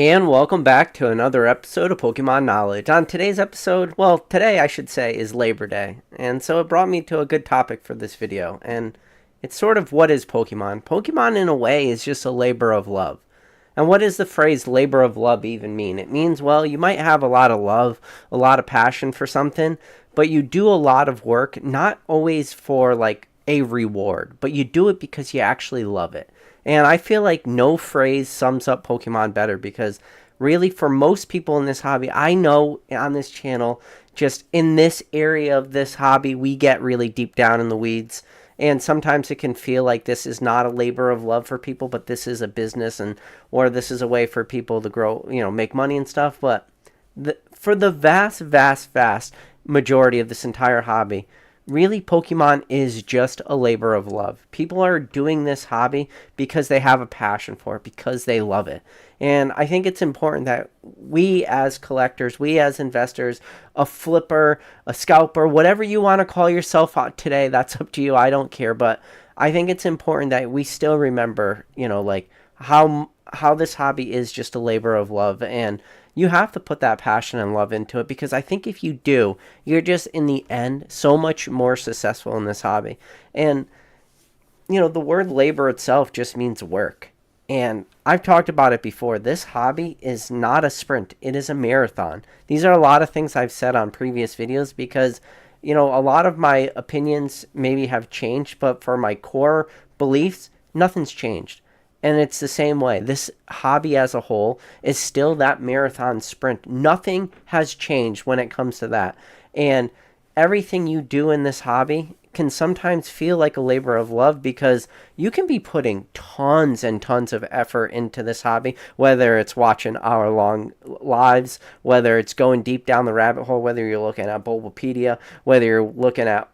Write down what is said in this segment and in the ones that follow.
And welcome back to another episode of Pokemon Knowledge. On today's episode, well, today I should say is Labor Day, and so it brought me to a good topic for this video, and it's sort of what is Pokemon? Pokemon, in a way, is just a labor of love. And what does the phrase labor of love even mean? It means, well, you might have a lot of love, a lot of passion for something, but you do a lot of work, not always for like a reward, but you do it because you actually love it. And I feel like no phrase sums up Pokemon better because really for most people in this hobby, I know on this channel, just in this area of this hobby, we get really deep down in the weeds. And sometimes it can feel like this is not a labor of love for people, but this is a business and or this is a way for people to grow, make money and stuff. But for the vast majority of this entire hobby, really Pokemon is just a labor of love. People are doing this hobby because they have a passion for it, because they love it. And I think it's important that we as collectors, we as investors, a flipper, a scalper, whatever you want to call yourself today, that's up to you. I don't care. But I think it's important that we still remember, like how this hobby is just a labor of love, and you have to put that passion and love into it, because I think if you do, you're just in the end so much more successful in this hobby. And the word labor itself just means work. And I've talked about it before. This hobby is not a sprint, it is a marathon. These are a lot of things I've said on previous videos because a lot of my opinions maybe have changed, but for my core beliefs, nothing's changed. And it's the same way. This hobby as a whole is still that marathon sprint. Nothing has changed when it comes to that. And everything you do in this hobby can sometimes feel like a labor of love because you can be putting tons and tons of effort into this hobby, whether it's watching hour-long lives, whether it's going deep down the rabbit hole, whether you're looking at Bulbapedia, whether you're looking at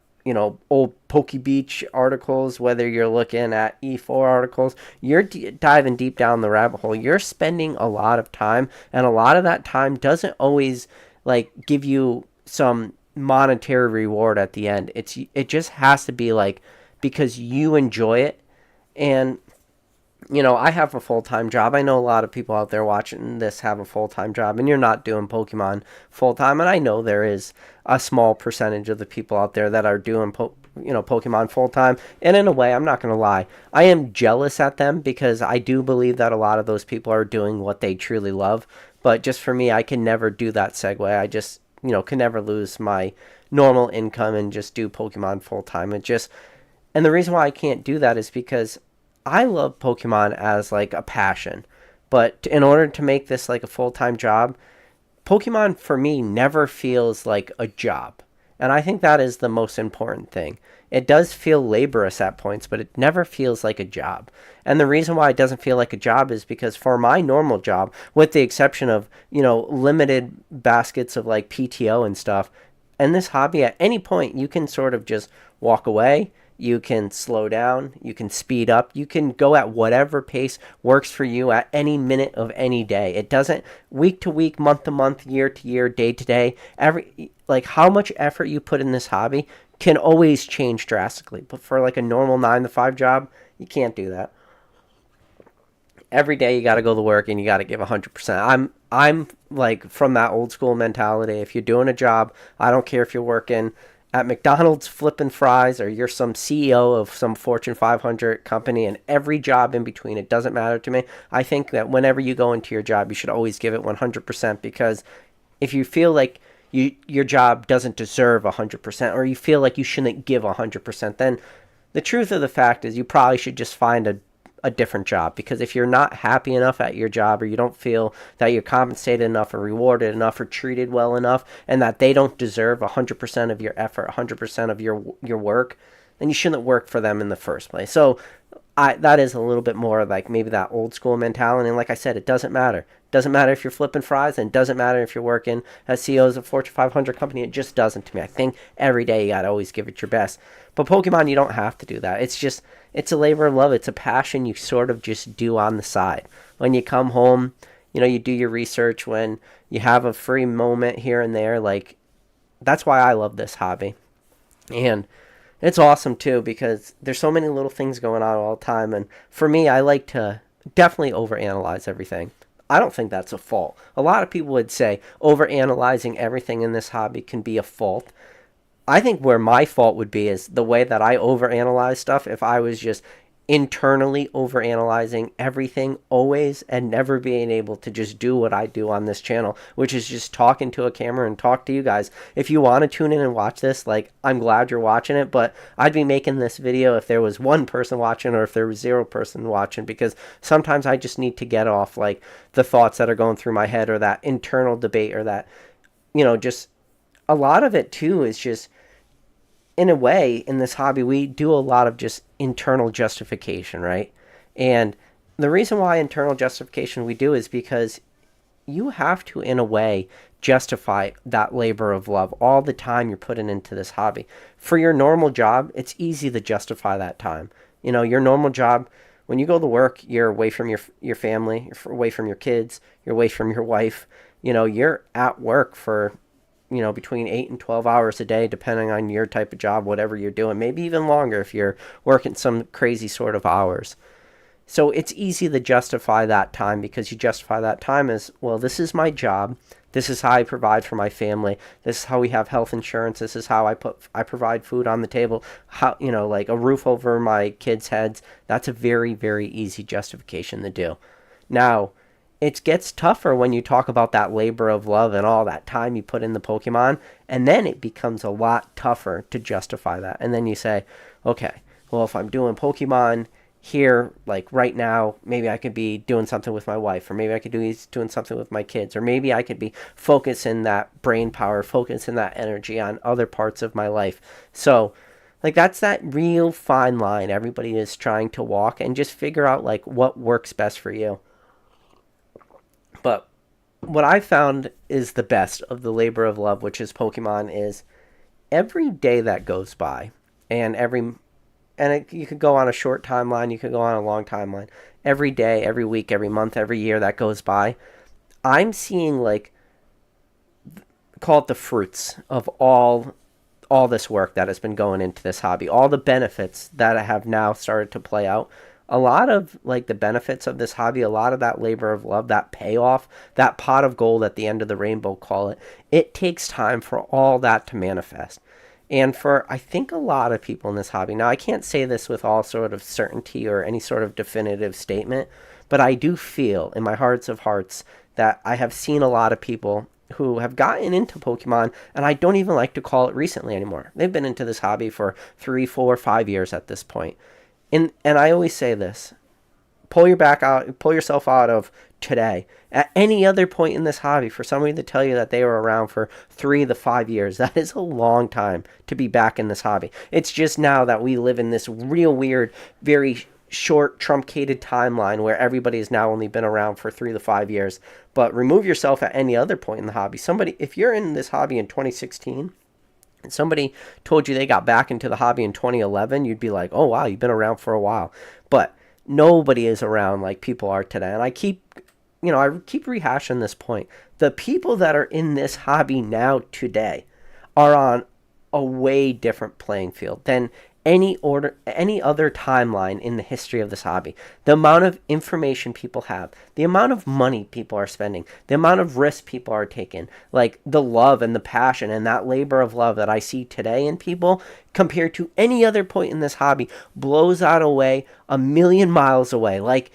old PokeBeach articles, whether you're looking at E4 articles, you're diving deep down the rabbit hole. You're spending a lot of time, and a lot of that time doesn't always like give you some monetary reward at the end. It just has to be like because you enjoy it. And I have a full-time job. I know a lot of people out there watching this have a full-time job, and you're not doing Pokemon full-time. And I know there is a small percentage of the people out there that are doing, Pokemon full-time. And in a way, I'm not going to lie, I am jealous at them because I do believe that a lot of those people are doing what they truly love. But just for me, I can never do that segue. I just, can never lose my normal income and just do Pokemon full-time. And the reason why I can't do that is because I love Pokemon as like a passion, but in order to make this like a full-time job, Pokemon for me never feels like a job. And I think that is the most important thing. It does feel laborious at points, but it never feels like a job. And the reason why it doesn't feel like a job is because for my normal job, with the exception of, limited baskets of like PTO and stuff, and this hobby at any point you can sort of just walk away. You can slow down, you can speed up, you can go at whatever pace works for you at any minute of any day. It doesn't week to week, month to month, year to year, day to day. Like how much effort you put in this hobby can always change drastically. But for like a normal 9 to 5 job, you can't do that. Every day you got to go to work and you got to give 100%. I'm like from that old school mentality. If you're doing a job, I don't care if you're working at McDonald's flipping fries or you're some CEO of some Fortune 500 company, and every job in between, it doesn't matter to me. I think that whenever you go into your job, you should always give it 100%, because if you feel like your job doesn't deserve 100%, or you feel like you shouldn't give 100%, then the truth of the fact is you probably should just find a different job. Because if you're not happy enough at your job, or you don't feel that you're compensated enough or rewarded enough or treated well enough, and that they don't deserve 100% of your effort, 100% of your work, then you shouldn't work for them in the first place. So that is a little bit more like maybe that old school mentality. And like I said, it doesn't matter. It doesn't matter if you're flipping fries, and it doesn't matter if you're working as CEOs of Fortune 500 company. It just doesn't to me. I think every day you got to always give it your best. But Pokemon, you don't have to do that. It's a labor of love. It's a passion you sort of just do on the side. When you come home, you do your research, when you have a free moment here and there. Like, that's why I love this hobby. And it's awesome too, because there's so many little things going on all the time. And for me, I like to definitely overanalyze everything. I don't think that's a fault. A lot of people would say overanalyzing everything in this hobby can be a fault. I think where my fault would be is the way that I overanalyze stuff. If I was just internally overanalyzing everything always and never being able to just do what I do on this channel, which is just talk into a camera and talk to you guys. If you want to tune in and watch this, like, I'm glad you're watching it, but I'd be making this video if there was one person watching or if there was 0 person watching, because sometimes I just need to get off like the thoughts that are going through my head or that internal debate or that, just a lot of it too is just, in a way, in this hobby, we do a lot of just internal justification, right? And the reason why internal justification we do is because you have to, in a way, justify that labor of love, all the time you're putting into this hobby. For your normal job, it's easy to justify that time. Your normal job, when you go to work, you're away from your family, you're away from your kids, you're away from your wife. You're at work for between 8 and 12 hours a day, depending on your type of job, whatever you're doing, maybe even longer if you're working some crazy sort of hours. So it's easy to justify that time, because you justify that time as, well, this is my job. This is how I provide for my family. This is how we have health insurance. This is how I provide food on the table. How, like a roof over my kids' heads. That's a very, very easy justification to do. Now, it gets tougher when you talk about that labor of love and all that time you put in the Pokemon, and then it becomes a lot tougher to justify that. And then you say, okay, well, if I'm doing Pokemon here, like right now, maybe I could be doing something with my wife, or maybe I could be doing something with my kids, or maybe I could be focusing that brain power, focusing that energy on other parts of my life. So, like, that's that real fine line everybody is trying to walk, and just figure out, like, what works best for you. But what I found is the best of the labor of love, which is Pokemon, is every day that goes by, and you could go on a short timeline, you could go on a long timeline. Every day, every week, every month, every year that goes by, I'm seeing, like, call it the fruits of all this work that has been going into this hobby, all the benefits that have now started to play out. A lot of, like, the benefits of this hobby, a lot of that labor of love, that payoff, that pot of gold at the end of the rainbow, call it takes time for all that to manifest. And for, I think, a lot of people in this hobby, now I can't say this with all sort of certainty or any sort of definitive statement, but I do feel in my hearts of hearts that I have seen a lot of people who have gotten into Pokemon, and I don't even like to call it recently anymore. They've been into this hobby for 3, 4, 5 years at this point. And I always say this, pull yourself out of today. At any other point in this hobby, for somebody to tell you that they were around for 3 to 5 years, that is a long time to be back in this hobby. It's just now that we live in this real weird, very short, truncated timeline where everybody has now only been around for 3 to 5 years. But remove yourself at any other point in the hobby. If you're in this hobby in 2016, and somebody told you they got back into the hobby in 2011, you'd be like, oh, wow, you've been around for a while. But nobody is around like people are today. And I keep rehashing this point. The people that are in this hobby now today are on a way different playing field than any other timeline in the history of this hobby. The amount of information people have, the amount of money people are spending, the amount of risk people are taking, like the love and the passion and that labor of love that I see today in people compared to any other point in this hobby blows out away a million miles away. Like,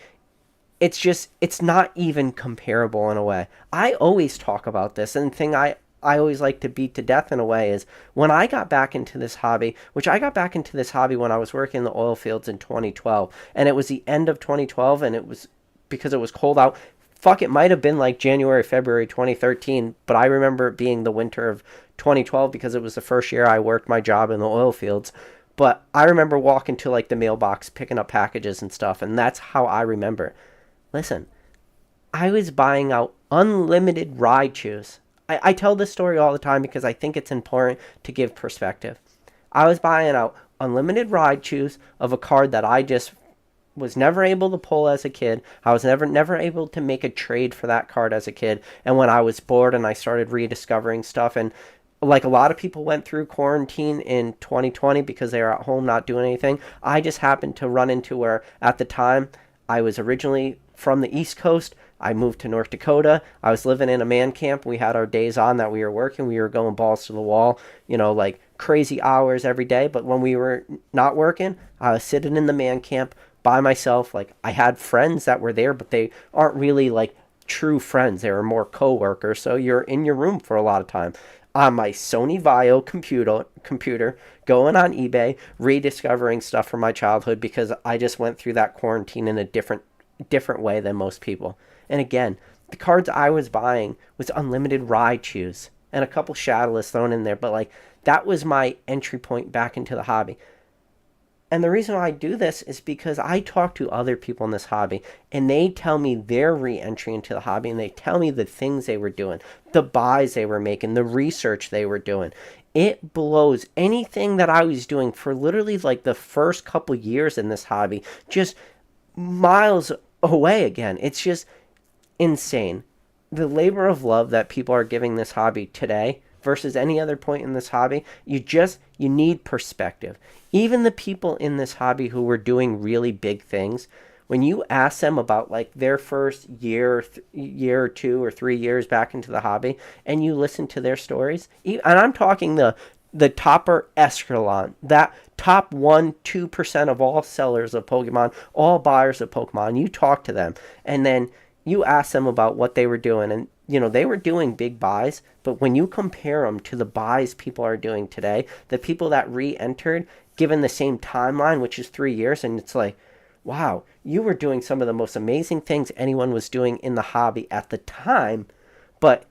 it's not even comparable in a way. I always talk about this, and the thing I always like to beat to death in a way is when I got back into this hobby, which I got back into this hobby when I was working in the oil fields in 2012, and it was the end of 2012, and it was because it was cold out. Fuck, it might have been like January, February 2013, but I remember it being the winter of 2012 because it was the first year I worked my job in the oil fields. But I remember walking to, like, the mailbox, picking up packages and stuff, and that's how I remember it. Listen, I was buying out unlimited Raichus. I tell this story all the time because I think it's important to give perspective. I was buying out unlimited Raichus of a card that I just was never able to pull as a kid. I was never able to make a trade for that card as a kid. And when I was bored and I started rediscovering stuff, and like a lot of people went through quarantine in 2020 because they were at home not doing anything, I just happened to run into where at the time I was originally from the East Coast. I moved to North Dakota. I was living in a man camp. We had our days on that we were working. We were going balls to the wall, like crazy hours every day. But when we were not working, I was sitting in the man camp by myself. Like, I had friends that were there, but they aren't really like true friends. They were more coworkers. So you're in your room for a lot of time on my Sony Vaio computer, going on eBay, rediscovering stuff from my childhood, because I just went through that quarantine in a different way than most people. And again, the cards I was buying was unlimited Raichus and a couple Shadowless thrown in there, but like, that was my entry point back into the hobby. And the reason why I do this is because I talk to other people in this hobby, and they tell me their re-entry into the hobby, and they tell me the things they were doing, the buys they were making, the research they were doing. It blows anything that I was doing for literally like the first couple years in this hobby, just miles away again. It's just insane. The labor of love that people are giving this hobby today versus any other point in this hobby, you need perspective. Even the people in this hobby who were doing really big things, when you ask them about like their first year or 2 or 3 years back into the hobby, and you listen to their stories, and I'm talking the topper echelon, that top 1-2% of all sellers of Pokemon, all buyers of Pokemon, you talk to them, and then you ask them about what they were doing, and they were doing big buys, but when you compare them to the buys people are doing today, the people that re-entered, given the same timeline, which is 3 years, and it's like, wow, you were doing some of the most amazing things anyone was doing in the hobby at the time, but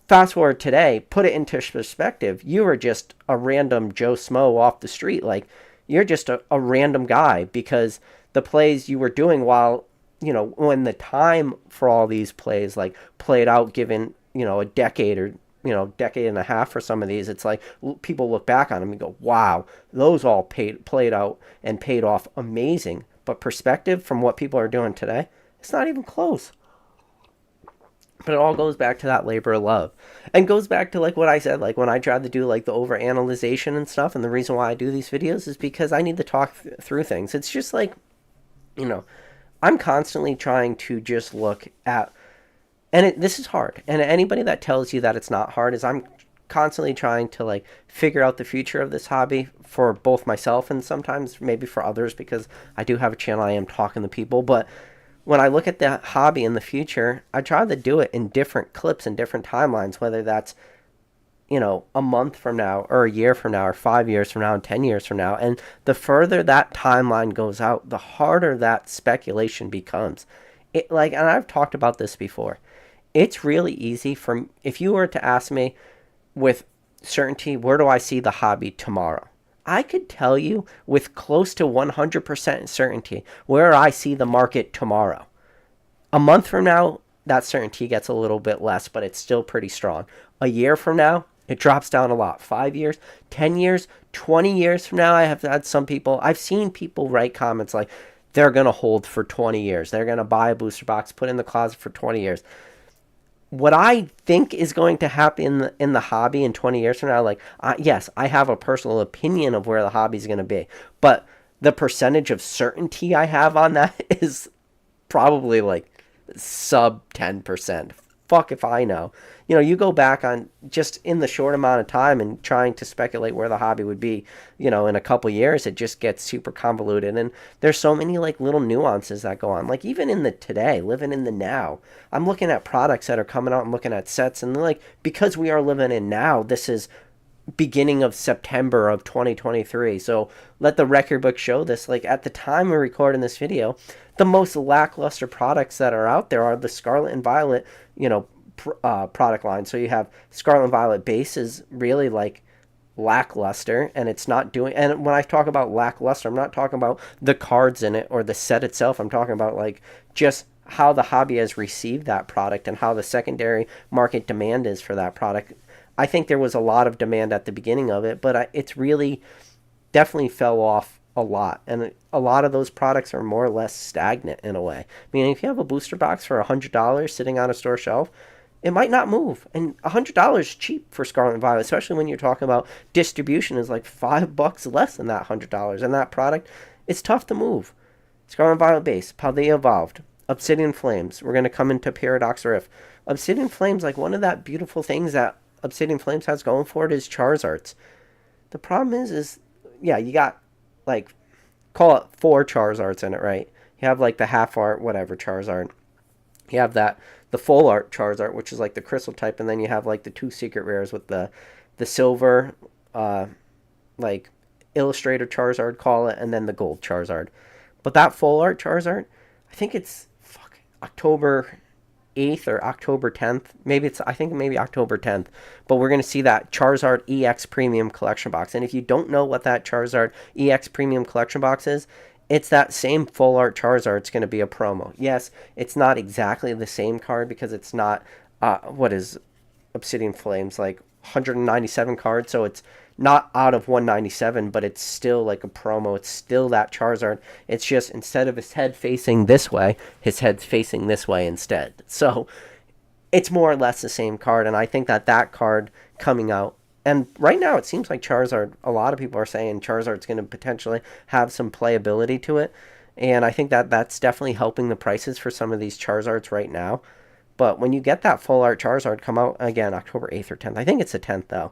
fast forward today, put it into perspective, you were just a random Joe Smo off the street. Like, you're just a random guy, because the plays you were doing while, when the time for all these plays like played out, given, a decade or, decade and a half for some of these, it's like people look back on them and go, wow, those all played out and paid off amazing. But perspective from what people are doing today, it's not even close. But it all goes back to that labor of love, and goes back to like what I said, like when I tried to do like the overanalyzation and stuff. And the reason why I do these videos is because I need to talk through things. It's just like, I'm constantly trying to just look at, and this is hard. And anybody that tells you that it's not hard, is I'm constantly trying to like figure out the future of this hobby for both myself and sometimes maybe for others, because I do have a channel, I am talking to people. But when I look at the hobby in the future, I try to do it in different clips and different timelines, whether that's, a month from now or a year from now or 5 years from now and 10 years from now. And the further that timeline goes out, the harder that speculation becomes. And I've talked about this before. It's really easy if you were to ask me with certainty, where do I see the hobby tomorrow? I could tell you with close to 100% certainty where I see the market tomorrow. A month from now, that certainty gets a little bit less, but it's still pretty strong. A year from now, it drops down a lot. 5 years, 10 years, 20 years from now, I've seen people write comments like they're going to hold for 20 years. They're going to buy a booster box, put it in the closet for 20 years. What I think is going to happen in the hobby in 20 years from now, yes, I have a personal opinion of where the hobby is going to be, but the percentage of certainty I have on that is probably like sub 10%. Fuck if I know. You go back on just in the short amount of time and trying to speculate where the hobby would be, in a couple years, it just gets super convoluted. And there's so many like little nuances that go on. Like even in the today, living in the now, I'm looking at products that are coming out. I'm looking at sets, and like, because we are living in now, this is beginning of September of 2023. So let the record book show this. Like at the time we're recording this video, the most lackluster products that are out there are the Scarlet and Violet, product line. So you have Scarlet and Violet base is really like lackluster, and it's not doing, and when I talk about lackluster, I'm not talking about the cards in it or the set itself. I'm talking about like just how the hobby has received that product and how the secondary market demand is for that product. I think there was a lot of demand at the beginning of it, but it's really definitely fell off a lot. And a lot of those products are more or less stagnant in a way. I mean, if you have a booster box for $100 sitting on a store shelf, it might not move. And $100 is cheap for Scarlet and Violet, especially when you're talking about distribution is like $5 less than that $100. And that product, it's tough to move. Scarlet and Violet base, Paldea Evolved. Obsidian Flames. We're going to come into Paradox Rift. Obsidian Flames, like one of that beautiful things that Obsidian Flames has going for it is Charizards. The problem is yeah, you got like, call it 4 Charizards in it, right? You have like the half art, whatever Charizard. You have that the full art Charizard, which is like the crystal type, and then you have like the 2 secret rares with the silver, like illustrator Charizard, call it, and then the gold Charizard. But that full art Charizard, I think it's October 8th or October 10th. I think maybe October 10th. But we're going to see that Charizard EX Premium Collection Box. And if you don't know what that Charizard EX Premium Collection Box is, it's that same full art Charizard. It's going to be a promo. Yes, it's not exactly the same card because it's not, what is Obsidian Flames, like 197 cards. So it's not out of 197, but it's still like a promo. It's still that Charizard. It's just instead of his head facing this way, his head's facing this way instead. So it's more or less the same card, and I think that card coming out, and right now it seems like Charizard, a lot of people are saying Charizard's going to potentially have some playability to it, and I think that's definitely helping the prices for some of these Charizards right now. But when you get that full art Charizard come out, again, October 8th or 10th, I think it's the 10th though,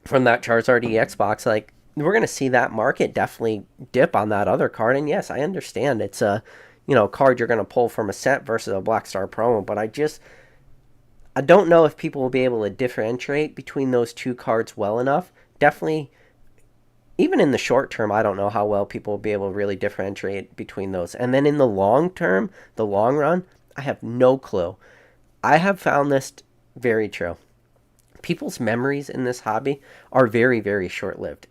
from that Charizard EX box, like, we're going to see that market definitely dip on that other card. And yes, I understand it's a, card you're going to pull from a set versus a Black Star promo, but I don't know if people will be able to differentiate between those two cards well enough. Definitely, even in the short term, I don't know how well people will be able to really differentiate between those. And then in the long term, the long run, I have no clue. I have found this very true. People's memories in this hobby are very, very short-lived.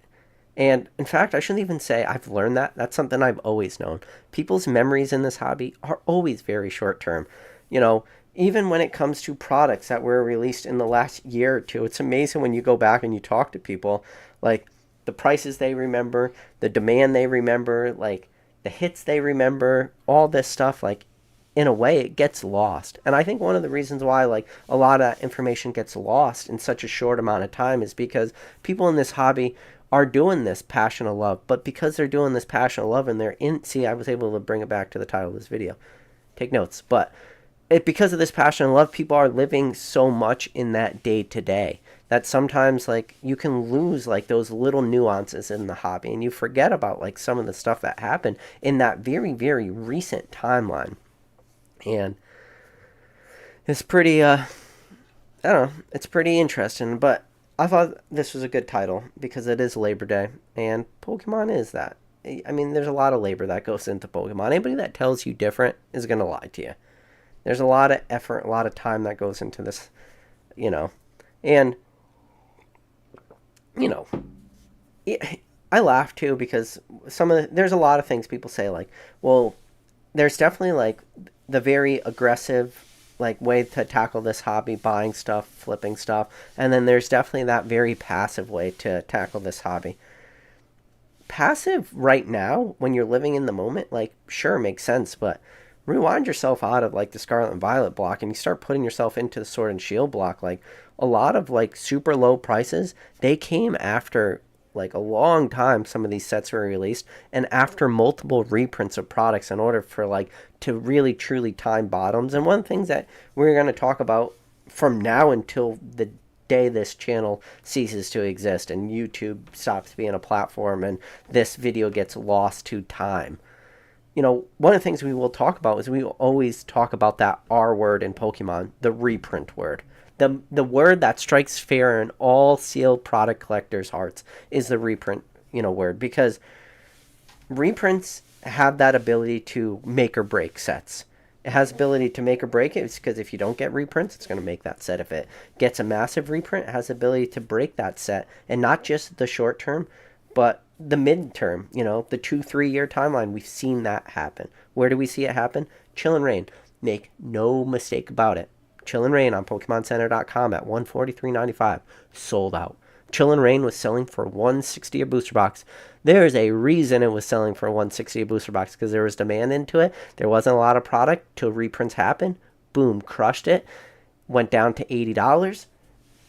And in fact, I shouldn't even say I've learned that. That's something I've always known. People's memories in this hobby are always very short-term. Even when it comes to products that were released in the last year or two, it's amazing when you go back and you talk to people, like the prices they remember, the demand they remember, like the hits they remember, all this stuff, like, in a way it gets lost. And I think one of the reasons why, like, a lot of information gets lost in such a short amount of time is because people in this hobby are doing this passion of love. But because they're doing this passion of love and I was able to bring it back to the title of this video. Take notes. But because of this passion and love, people are living so much in that day to day that sometimes, like, you can lose like those little nuances in the hobby, and you forget about like some of the stuff that happened in that very, very recent timeline. And it's pretty, I don't know, it's pretty interesting. But I thought this was a good title because it is Labor Day, and Pokemon is that. I mean, there's a lot of labor that goes into Pokemon. Anybody that tells you different is going to lie to you. There's a lot of effort, a lot of time that goes into this, And, I laugh too because there's a lot of things people say, like, well, there's definitely like the very aggressive like way to tackle this hobby, buying stuff, flipping stuff, and then there's definitely that very passive way to tackle this hobby. Passive right now, when you're living in the moment, like, sure, makes sense, but rewind yourself out of like the Scarlet and Violet block and you start putting yourself into the Sword and Shield block. Like, a lot of like super low prices, they came after like a long time some of these sets were released, and after multiple reprints of products in order for like to really truly time bottoms. And one of the things that we're going to talk about from now until the day this channel ceases to exist and YouTube stops being a platform and this video gets lost to time, one of the things we will talk about is we will always talk about that R word in Pokemon, the reprint word. The word that strikes fear in all sealed product collectors' hearts is the reprint, word, because reprints have that ability to make or break sets. It has ability to make or break it because if you don't get reprints, it's going to make that set. If it gets a massive reprint, it has the ability to break that set, and not just the short term, but the mid-term, the 2-3 year timeline. We've seen that happen. Where do we see it happen? Chill and Rain. Make no mistake about it. Chill and Rain on PokemonCenter.com at $143.95. Sold out. Chill and Rain was selling for $160 a booster box. There's a reason it was selling for $160 a booster box, because there was demand into it. There wasn't a lot of product till reprints happened. Boom, crushed it. Went down to $80.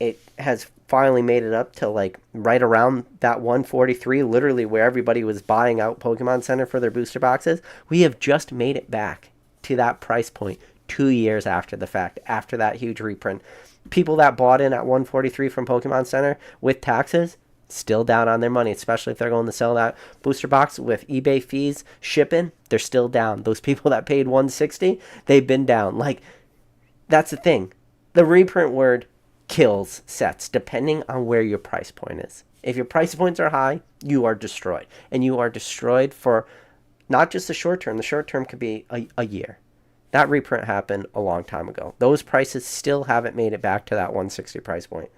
It has finally made it up to like right around that 143, literally where everybody was buying out Pokemon Center for their booster boxes. We have just made it back to that price point 2 years after the fact, after that huge reprint. People that bought in at 143 from Pokemon Center with taxes still down on their money, especially if they're going to sell that booster box with eBay fees, shipping, they're still down. Those people that paid 160, they've been down. Like, that's the thing. The reprint word kills sets depending on where your price point is. If your price points are high, you are destroyed. And you are destroyed for not just the short term. The short term could be a year. That reprint happened a long time ago. Those prices still haven't made it back to that 160 price point.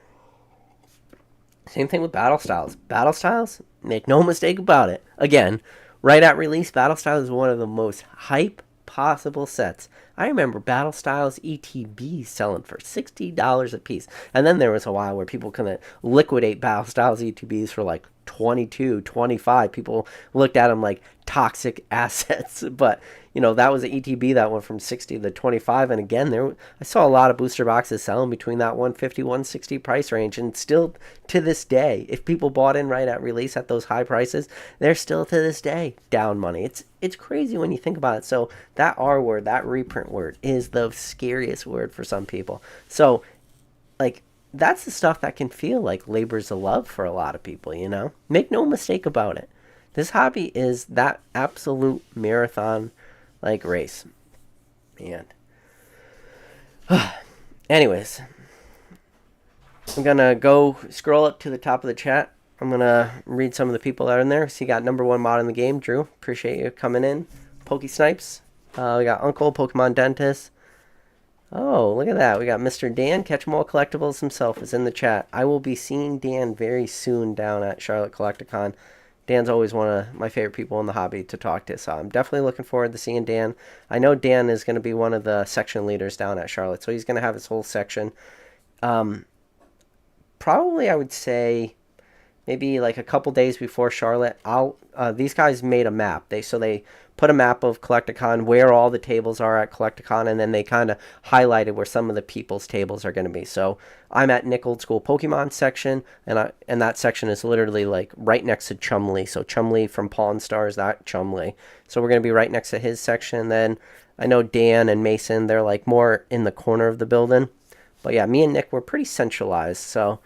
Same thing with Battle Styles. Battle Styles, make no mistake about it. Again, right at release, Battle Styles is one of the most hype possible sets. I remember Battle Styles ETB selling for $60 a piece. And then there was a while where people couldn't liquidate Battle Styles ETBs for like 22, 25. People looked at them like toxic assets. But, that was an ETB that went from 60 to 25. And again, I saw a lot of booster boxes selling between that 150, 160 price range. And still to this day, if people bought in right at release at those high prices, they're still to this day down money. It's crazy when you think about it. So that R word, that reprint word, is the scariest word for some people. So, like, that's the stuff that can feel like labors of love for a lot of people, Make no mistake about it. This hobby is that absolute marathon, like, race. And, anyways, I'm going to go scroll up to the top of the chat. I'm going to read some of the people that are in there. So you got number one mod in the game, Drew. Appreciate you coming in. Pokey Snipes. We got Uncle, Pokemon Dentist. Oh, look at that. We got Mr. Dan, Catch 'em All Collectibles himself, is in the chat. I will be seeing Dan very soon down at Charlotte Collecticon. Dan's always one of my favorite people in the hobby to talk to, so I'm definitely looking forward to seeing Dan. I know Dan is going to be one of the section leaders down at Charlotte, so he's going to have his whole section. Probably, I would say, maybe like a couple days before Charlotte, these guys made a map. They put a map of Collecticon, where all the tables are at Collecticon, and then they kind of highlighted where some of the people's tables are going to be. So I'm at Nick Old School Pokemon section, and that section is literally like right next to Chumley. So Chumley from Pawn Stars, that Chumley. So we're going to be right next to his section. Then I know Dan and Mason, they're like more in the corner of the building. But yeah, me and Nick, we're pretty centralized. So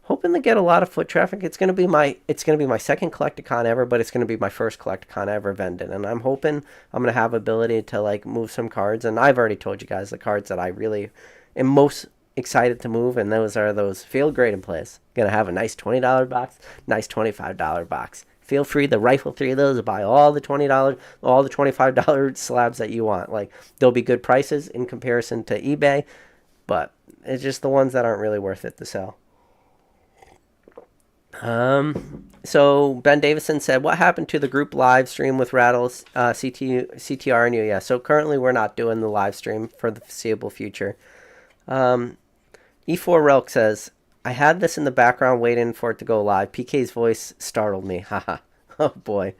hoping to get a lot of foot traffic. It's gonna be my second Collecticon ever, but it's gonna be my first Collecticon I ever vended, and I'm hoping I'm gonna have ability to like move some cards. And I've already told you guys the cards that I really am most excited to move, and those are those field graded plays. Gonna have a nice $20 box, nice $25 box. Feel free to rifle through those, buy all the $20, all the $25 slabs that you want. Like, they'll be good prices in comparison to eBay, but it's just the ones that aren't really worth it to sell. So Ben Davison said, what happened to the group live stream with Rattles, CTR and you? Yeah, so currently we're not doing the live stream for the foreseeable future. E4 Relk says, I had this in the background waiting for it to go live. PK's voice startled me. Haha. Oh boy.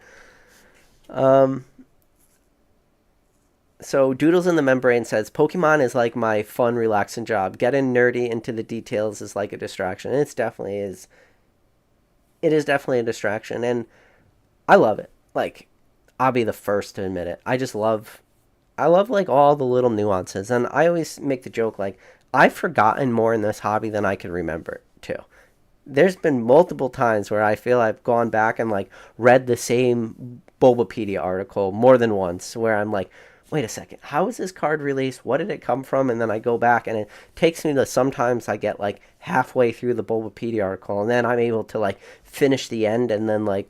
So Doodles in the Membrane says, Pokemon is like my fun, relaxing job. Getting nerdy into the details is like a distraction. And it definitely is. It is definitely a distraction, and I love it. Like, I'll be the first to admit it. I love like all the little nuances, and I always make the joke, like, I've forgotten more in this hobby than I can remember, too. There's been multiple times where I feel I've gone back and, like, read the same Bulbapedia article more than once, where I'm like, wait a second, how was this card released? What did it come from? And then I go back, and it takes me to, sometimes I get like halfway through the Bulbapedia article, and then I'm able to like finish the end, and then like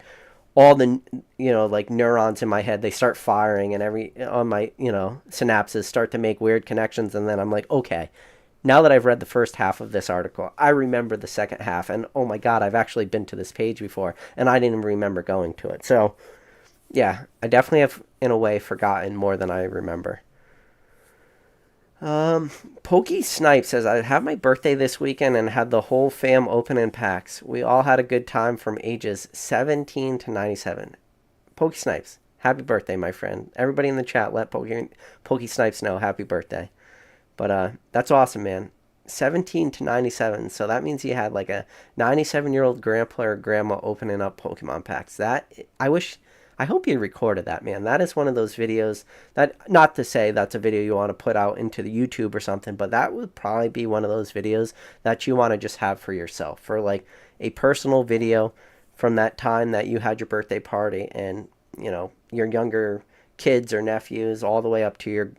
all the, like neurons in my head, they start firing, and on my, synapses start to make weird connections. And then I'm like, okay, now that I've read the first half of this article, I remember the second half, and oh my God, I've actually been to this page before, and I didn't even remember going to it. So yeah, I definitely have, in a way, forgotten more than I remember. Pokey Snipe says, I had my birthday this weekend and had the whole fam open in packs. We all had a good time from ages 17 to 97. Pokey Snipes, happy birthday, my friend. Everybody in the chat, let Pokey Snipes know happy birthday. But that's awesome, man. 17 to 97. So that means you had like a 97-year-old grandpa or grandma opening up Pokemon packs. That I hope you recorded that, man. That is one of those videos that, not to say that's a video you want to put out into the YouTube or something, but that would probably be one of those videos that you want to just have for yourself, for like a personal video from that time that you had your birthday party, and your younger kids or nephews all the way up to your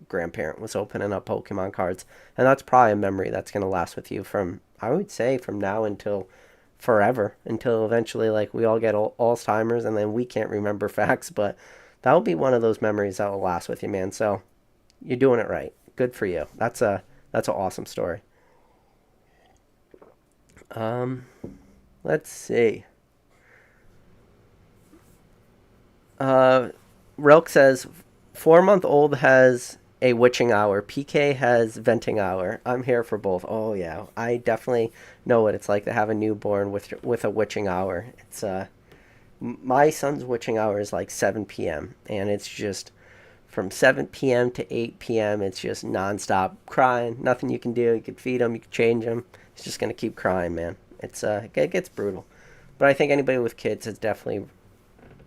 grandparent was opening up Pokemon cards. And that's probably a memory that's going to last with you from, I would say, from now until forever, until eventually like we all get Alzheimer's and then we can't remember facts. But that will be one of those memories that will last with you, man. So you're doing it right. Good for you. That's an awesome story. um let's see. uh Relk says 4-month old has a witching hour. PK has venting hour. I'm here for both. Oh yeah, I definitely know what it's like to have a newborn with a witching hour. It's my son's witching hour is like 7 p.m. and it's just from 7 p.m. to 8 p.m. It's just nonstop crying. Nothing you can do. You can feed him. You can change him. He's just gonna keep crying, man. It gets brutal. But I think anybody with kids has definitely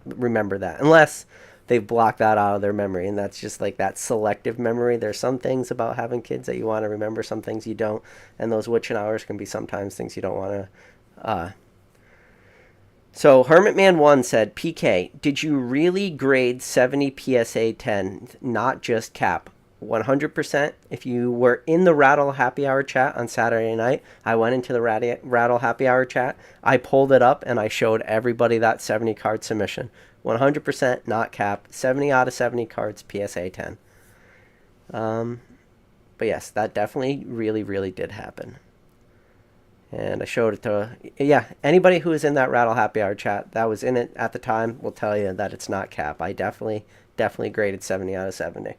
remember that, unless they've blocked that out of their memory, and that's just like that selective memory. There's some things about having kids that you want to remember, some things you don't, and those witching hours can be sometimes things you don't want to. So Hermitman1 said, PK, did you really grade 70 PSA 10, not just cap? 100%. If you were in the Rattle Happy Hour chat on Saturday night, I went into the Rattle Happy Hour chat. I pulled it up and I showed everybody that 70 card submission. 100% not cap. 70 out of 70 cards PSA 10. But yes, that definitely really, really did happen. And I showed it to, yeah, anybody who was in that Rattle Happy Hour chat that was in it at the time will tell you that it's not cap. I definitely graded 70 out of 70.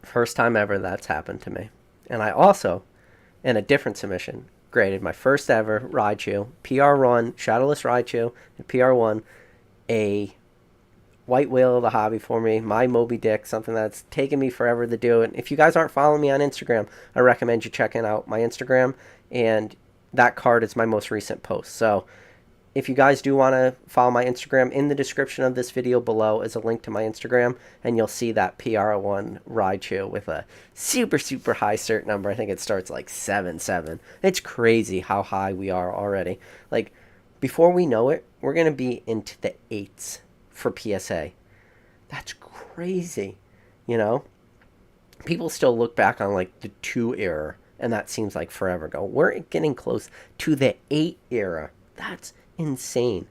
First time ever that's happened to me. And I also, in a different submission, graded my first ever Raichu, PR1, Shadowless Raichu, and PR1, a white whale of the hobby for me, my Moby Dick, something that's taken me forever to do. And if you guys aren't following me on Instagram, I recommend you checking out my Instagram, and that card is my most recent post. So if you guys do want to follow my Instagram, in the description of this video below is a link to my Instagram, and you'll see that PR1 Raichu with a super, super high cert number. I think it starts like 7-7. It's crazy how high we are already. Like, before we know it, we're going to be into the 8s for PSA. That's crazy, you know? People still look back on like the 2 era, and that seems like forever ago. We're getting close to the 8 era. That's insane.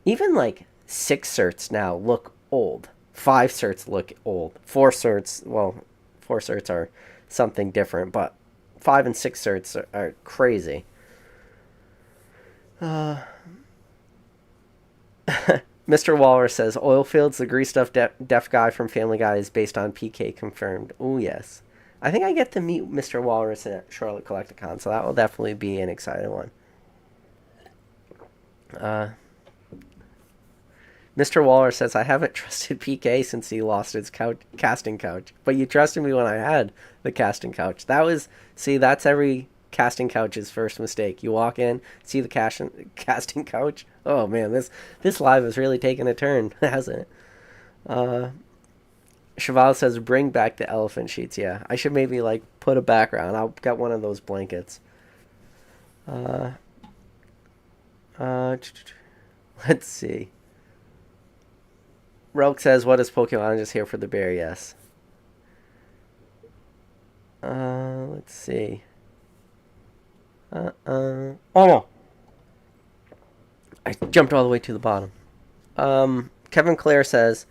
Even like 6 certs now look old. 5 certs look old. 4 certs, well, 4 certs are something different, but 5 and 6 certs are crazy. Mr. Walrus says, Oilfields, the greased up deaf guy from Family Guy, is based on PK confirmed. Oh, yes. I think I get to meet Mr. Walrus at Charlotte Collecticon, so that will definitely be an exciting one. Mr. Walrus says, I haven't trusted PK since he lost his casting couch. But you trusted me when I had the casting couch. That's every casting couch's first mistake. You walk in, see the casting couch. Oh man, this live is really taking a turn, hasn't it? Cheval says, bring back the elephant sheets. Yeah, I should maybe like put a background. I'll get one of those blankets. Let's see. Relk says, what is Pokemon? I'm just here for the bear. Yes. Let's see. Oh no. I jumped all the way to the bottom. Kevin Clare says,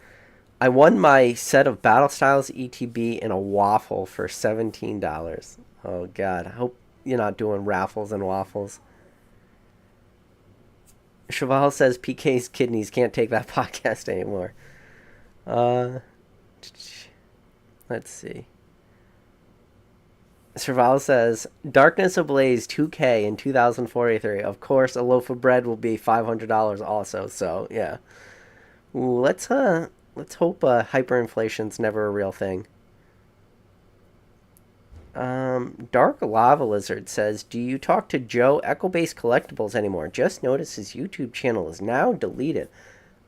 I won my set of Battle Styles ETB in a waffle for $17. Oh god. I hope you're not doing raffles and waffles. Cheval says PK's kidneys can't take that podcast anymore. Let's see. Cheval says, Darkness Ablaze 2K in 2043. Of course, a loaf of bread will be $500 also. So yeah. Ooh, let's hope hyperinflation's never a real thing. Dark Lava Lizard says, "Do you talk to Joe Echo Base Collectibles anymore? Just noticed his YouTube channel is now deleted."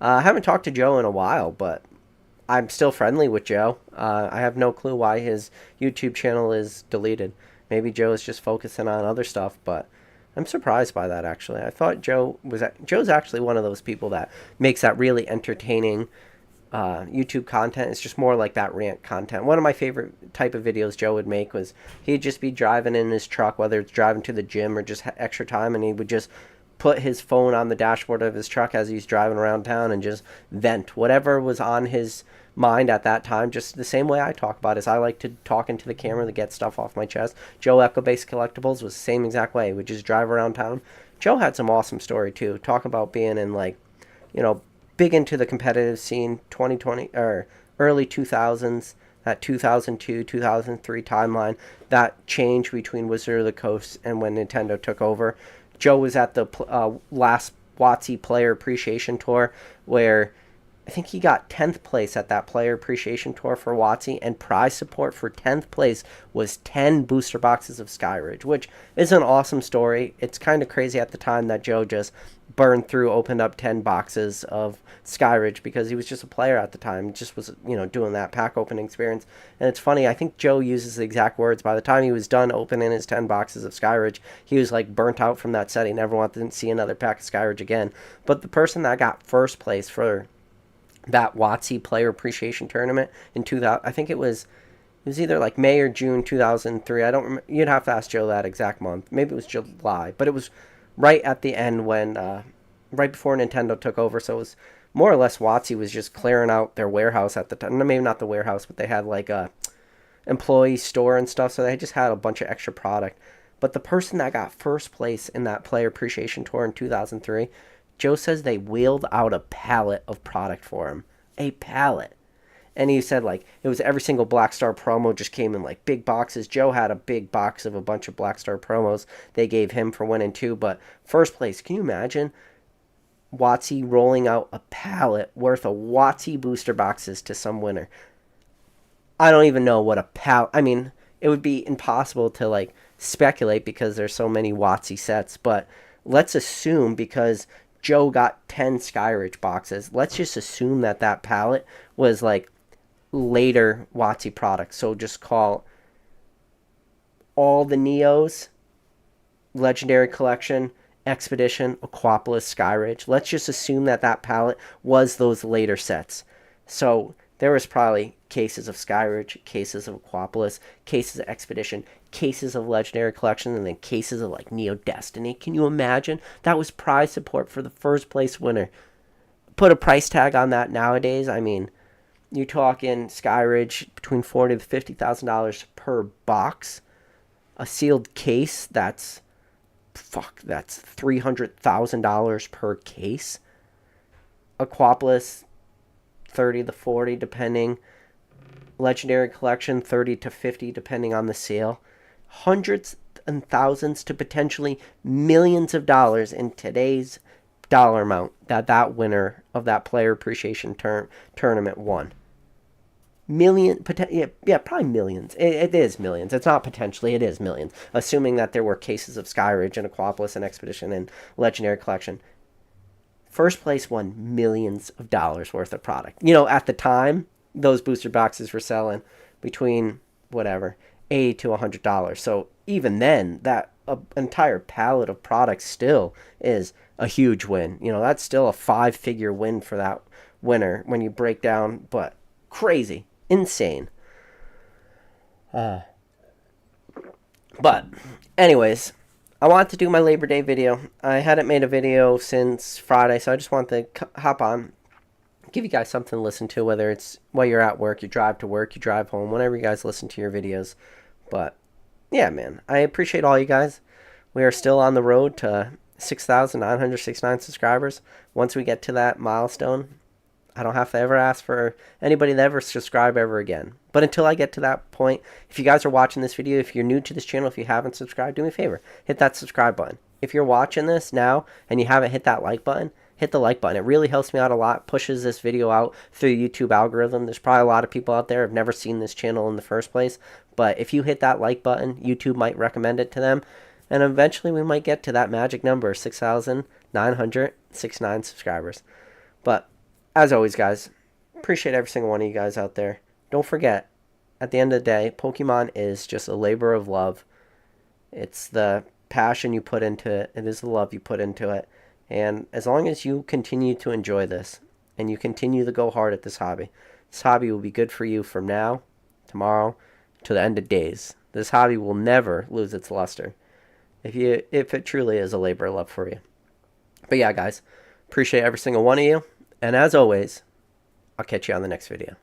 I haven't talked to Joe in a while, but I'm still friendly with Joe. I have no clue why his YouTube channel is deleted. Maybe Joe is just focusing on other stuff, but I'm surprised by that actually. I thought Joe's actually one of those people that makes that really entertaining YouTube content. It's just more like that rant content. One of my favorite type of videos Joe would make was he'd just be driving in his truck, whether it's driving to the gym or just extra time, and he would just put his phone on the dashboard of his truck as he's driving around town and just vent whatever was on his mind at that time, just the same way I talk about it. Is I like to talk into the camera to get stuff off my chest. Joe Echo Base Collectibles was the same exact way. He would just drive around town. Joe had some awesome story too. Talk about being in like, you know, big into the competitive scene 2020 or early 2000s, that 2002 2003 timeline, that change between Wizard of the Coast and when Nintendo took over. Joe was at the last WotC Player Appreciation Tour, where I think he got 10th place at that Player Appreciation Tour for WotC, and prize support for 10th place was 10 booster boxes of Skyridge, which is an awesome story. It's kind of crazy at the time that Joe just opened up 10 boxes of Skyridge because he was just a player at the time. Just was, doing that pack opening experience. And it's funny, I think Joe uses the exact words. By the time he was done opening his 10 boxes of Skyridge, he was like burnt out from that set. He never wanted to see another pack of Skyridge again. But the person that got first place for that WotC Player Appreciation Tournament in 2000, I think it was either like May or June 2003. I don't remember. You'd have to ask Joe that exact month. Maybe it was July, but it was right at the end when, right before Nintendo took over. So it was more or less WotC was just clearing out their warehouse at the time. Maybe not the warehouse, but they had like a employee store and stuff. So they just had a bunch of extra product. But the person that got first place in that Player Appreciation Tour in 2003, Joe says they wheeled out a pallet of product for him. A pallet. And he said, like, it was every single Black Star promo just came in, like, big boxes. Joe had a big box of a bunch of Black Star promos they gave him for winning too. But first place, can you imagine WotC rolling out a pallet worth of WotC booster boxes to some winner? I don't even know what a pallet... I mean, it would be impossible to, like, speculate because there's so many WotC sets. But let's assume, because Joe got 10 Skyridge boxes, let's just assume that that pallet was, like, later WotC products. So just call all the Neos, Legendary Collection, Expedition, Aquapolis, Skyridge. Let's just assume that that palette was those later sets. So there was probably cases of Skyridge, cases of Aquapolis, cases of Expedition, cases of Legendary Collection, and then cases of like Neo Destiny. Can you imagine? That was prize support for the first place winner. Put a price tag on that nowadays. I mean, you talk in Skyridge between $40,000 to $50,000 per box. A sealed case, that's $300,000 per case. Aquapolis, 30 to 40 depending. Legendary Collection, 30 to 50 depending on the sale. Hundreds and thousands to potentially millions of dollars in today's dollar amount that winner of that Player Appreciation tournament won. Probably millions. It is millions. It's not potentially, it is millions. Assuming that there were cases of Skyridge and Aquapolis and Expedition and Legendary Collection. First place won millions of dollars worth of product. At the time, those booster boxes were selling between whatever, $80 to $100. So even then, that entire palette of products still is a huge win. That's still a 5-figure win for that winner when you break down, but crazy. Insane. But anyways, I wanted to do my Labor Day video. I hadn't made a video since Friday, so I just wanted to hop on, give you guys something to listen to, whether it's while you're at work, you drive to work, you drive home, whenever you guys listen to your videos. But yeah, man, I appreciate all you guys. We are still on the road to 6,969 subscribers. Once we get to that milestone, I don't have to ever ask for anybody to ever subscribe ever again. But until I get to that point, if you guys are watching this video, if you're new to this channel, if you haven't subscribed, do me a favor. Hit that subscribe button. If you're watching this now and you haven't hit that like button, hit the like button. It really helps me out a lot, pushes this video out through the YouTube algorithm. There's probably a lot of people out there who have never seen this channel in the first place, But if you hit that like button, YouTube might recommend it to them. And eventually we might get to that magic number, 6,969 subscribers. But as always, guys, appreciate every single one of you guys out there. Don't forget, at the end of the day, Pokemon is just a labor of love. It's the passion you put into it. It is the love you put into it. And as long as you continue to enjoy this and you continue to go hard at this hobby will be good for you from now, tomorrow, to the end of days. This hobby will never lose its luster if it truly is a labor of love for you. But yeah, guys, appreciate every single one of you. And as always, I'll catch you on the next video.